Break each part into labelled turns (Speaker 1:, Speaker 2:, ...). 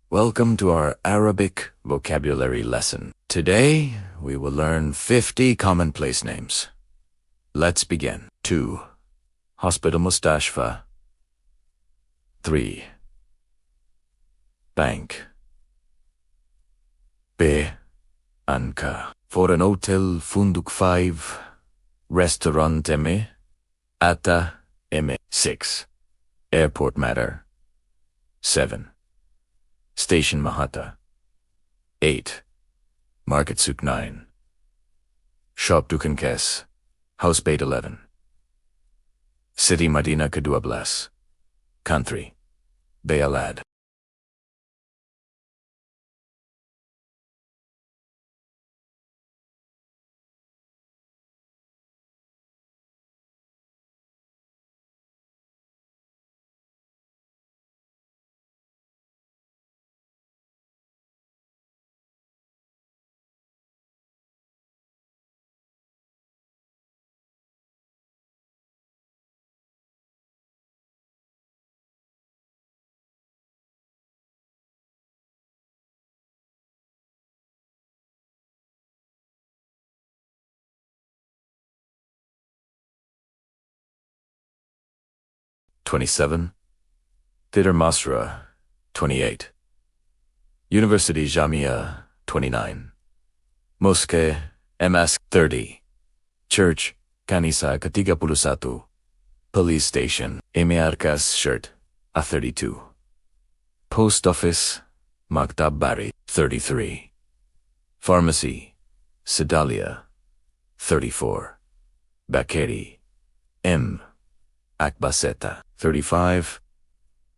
Speaker 1: Welcome to our Arabic vocabulary lesson. Today, we will learn 50 commonplace names. Let's begin. 2. Hospital Mustashfa. 3. Bank. B. Anka. For an hotel, Funduk 5. Restaurant M. Ata M. 6. Airport matter. 7. Station Mahata. 8. Market Souk 9. Shop Dukankes. House Bait 11. City Madina Kedua Country Bayalad. (27) Theater Masra. 28. University Jamia. 29. Mosque MS. 30. Church Kanisa Ke-31. Police Station Emiarkas Shirt A. 32. Post Office Maktab Bari. 33. Pharmacy Sedalia. 34. Bakeri M. Akbaseta. 35.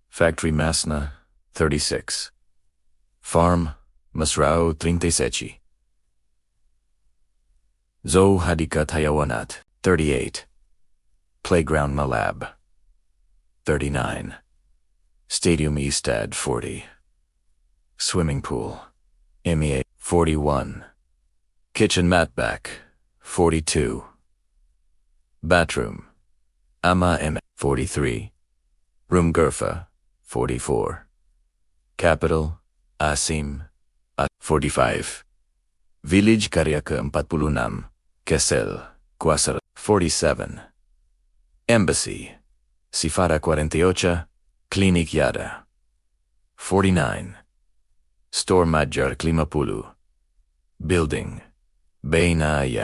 Speaker 1: Factory Masna. 36. Farm Masrao 37. Zoo Hadikat Hayawanat. 38. Playground Malab. 39. Stadium Estad. 40. Swimming Pool MEA. 41. Kitchen Matback. 42. Bathroom Ama M. 43. Room Gurfa. 44. Capital Asim A. 45. Village Karyaka 46. Kessel Quasar. 47. Embassy Sifara 48. Clinic Yada. 49. Store Madjar Klimapulu. Building Bainaya.